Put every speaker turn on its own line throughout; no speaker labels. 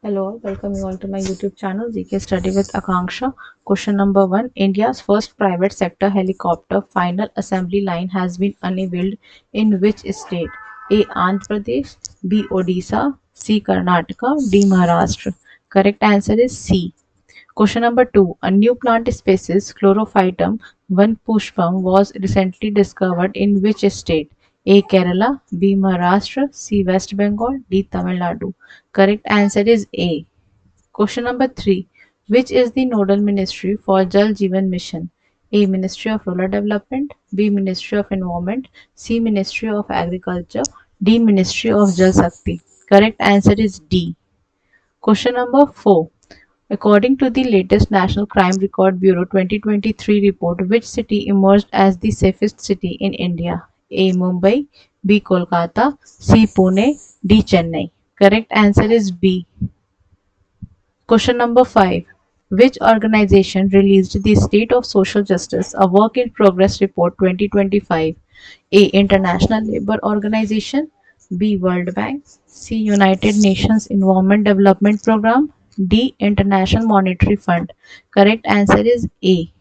Hello, all. Welcome you all to my YouTube channel GK Study with Akanksha. Question number 1. India's first private sector helicopter final assembly line has been unveiled in which state? A. Andhra Pradesh, B. Odisha, C. Karnataka, D. Maharashtra. Correct answer is C. Question number 2. A new plant species, Chlorophytum one pushpam, was recently discovered in which state? A. Kerala, B. Maharashtra, C. West Bengal, D. Tamil Nadu. Correct answer is A. Question number 3. Which is the nodal ministry for Jal Jeevan Mission? A. Ministry of Rural Development, B. Ministry of Environment, C. Ministry of Agriculture, D. Ministry of Jal Shakti. Correct answer is D. Question number 4. According to the latest National Crime Record Bureau 2023 report, which city emerged as the safest city in India? A. Mumbai, B. Kolkata, C. Pune, D. Chennai. Correct answer is B. Question number 5. Which organization released the State of Social Justice, a Work in Progress Report 2025? A. International Labour Organization, B. World Bank, C. United Nations Environment Development Programme, D. International Monetary Fund. Correct answer is A.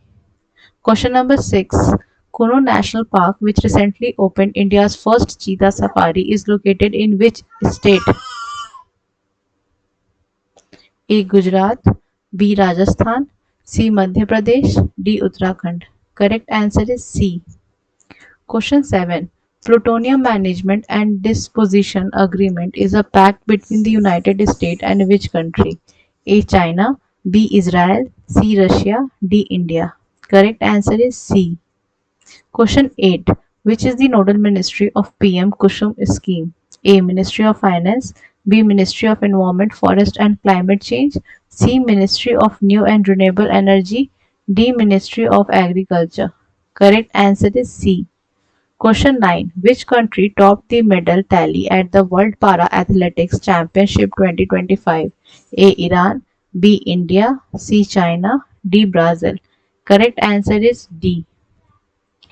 Question number 6. Kuno National Park, which recently opened India's first cheetah safari, is located in which state? A. Gujarat, B. Rajasthan, C. Madhya Pradesh, D. Uttarakhand. Correct answer is C. Question 7. Plutonium Management and Disposition Agreement is a pact between the United States and which country? A. China, B. Israel, C. Russia, D. India. Correct answer is C. Question 8. Which is the nodal ministry of PM Kusum scheme? A. Ministry of Finance, B. Ministry of Environment, Forest and Climate Change, C. Ministry of New and Renewable Energy, D. Ministry of Agriculture. Correct answer is C. Question 9. Which country topped the medal tally at the World Para Athletics Championship 2025? A. Iran, B. India, C. China, D. Brazil. Correct answer is D.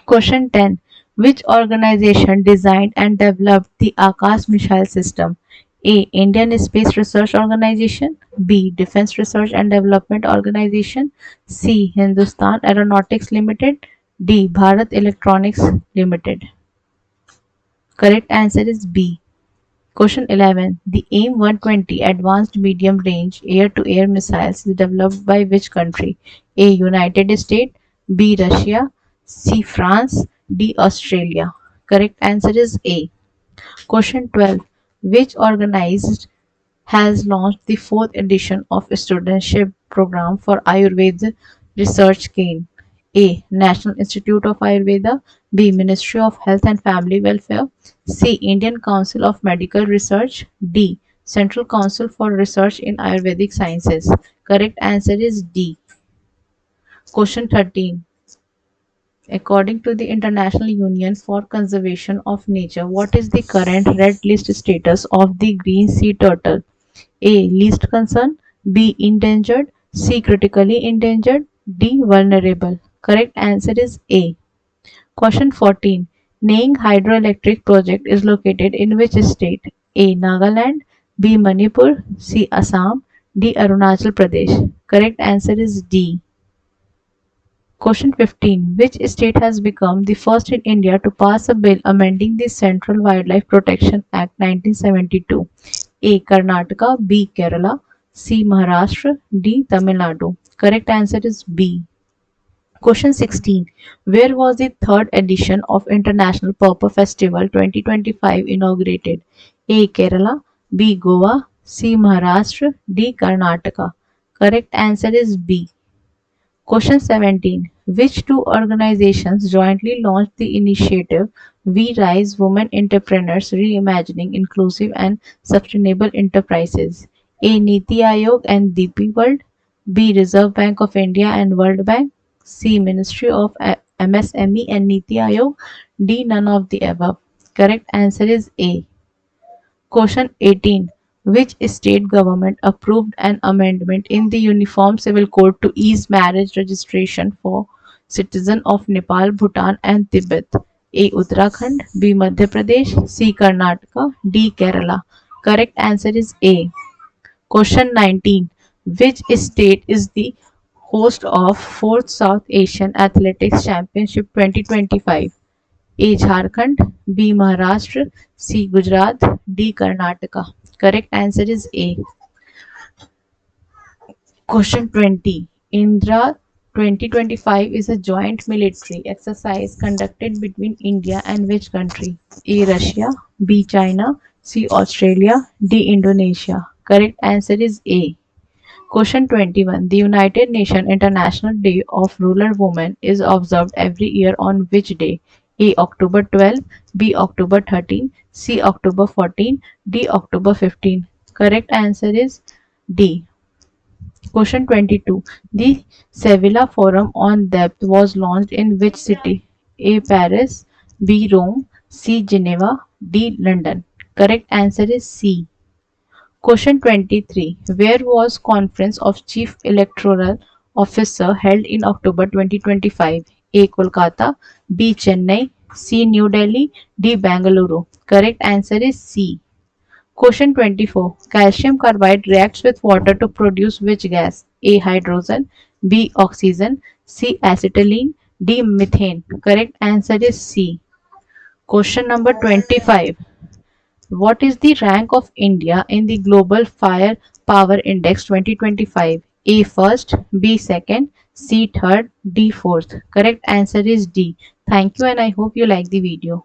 Question 10. Which organization designed and developed the Akash missile system? A. Indian Space Research Organization, B. Defense Research and Development Organization, C. Hindustan Aeronautics Limited, D. Bharat Electronics Limited. Correct answer is B. Question 11. The AIM-120 Advanced Medium Range Air-to-Air Missiles is developed by which country? A. United States, B. Russia, C. France, D. Australia. Correct answer is A. Question 12. Which organized has launched the fourth edition of Studentship Program for Ayurveda Research Cane? A. National Institute of Ayurveda, B. Ministry of Health and Family Welfare, C. Indian Council of Medical Research, D. Central Council for Research in Ayurvedic Sciences. Correct answer is D. Question 13. According to the International Union for Conservation of Nature, what is the current red list status of the green sea turtle? A. Least concern, B. Endangered, C. Critically endangered, D. Vulnerable. Correct answer is A. Question 14. Neing Hydroelectric Project is located in which state? A. Nagaland, B. Manipur, C. Assam, D. Arunachal Pradesh. Correct answer is D. Question 15. Which state has become the first in India to pass a bill amending the Central Wildlife Protection Act 1972? A. Karnataka, B. Kerala, C. Maharashtra, D. Tamil Nadu. Correct answer is B. Question 16. Where was the third edition of International Purple Festival 2025 inaugurated? A. Kerala, B. Goa, C. Maharashtra, D. Karnataka. Correct answer is B. Question 17. Which two organizations jointly launched the initiative We Rise Women Entrepreneurs Reimagining Inclusive and Sustainable Enterprises? A. Niti Aayog and DP World, B. Reserve Bank of India and World Bank, C. Ministry of MSME and Niti Aayog, D. None of the above. Correct answer is A. Question 18. Which state government approved an amendment in the Uniform Civil Code to ease marriage registration for citizens of Nepal, Bhutan, and Tibet? A. Uttarakhand, B. Madhya Pradesh, C. Karnataka, D. Kerala. Correct answer is A. Question 19. Which state is the host of 4th South Asian Athletics Championship 2025? A. Jharkhand, B. Maharashtra, C. Gujarat, D. Karnataka. Correct answer is A. Question 20. Indra 2025 is a joint military exercise conducted between India and which country? A. Russia, B. China, C. Australia, D. Indonesia. Correct answer is A. Question 21. The United Nations International Day of Rural Women is observed every year on which day? A. October 12, B. October 13, C. October 14, D. October 15. Correct answer is D. Question 22. The Sevilla Forum on Depth was launched in which city? A. Paris, B. Rome, C. Geneva, D. London. Correct answer is C. Question 23. Where was Conference of Chief Electoral Officer held in October 2025? A. Kolkata, B. Chennai, C. New Delhi, D. Bangalore. Correct answer is C. Question 24. Calcium carbide reacts with water to produce which gas? A. Hydrogen, B. Oxygen, C. Acetylene, D. Methane. Correct answer is C. Question number 25. What is the rank of India in the Global Fire Power Index 2025? A first, B second, C third, D fourth. Correct answer is D. Thank you and I hope you like the video.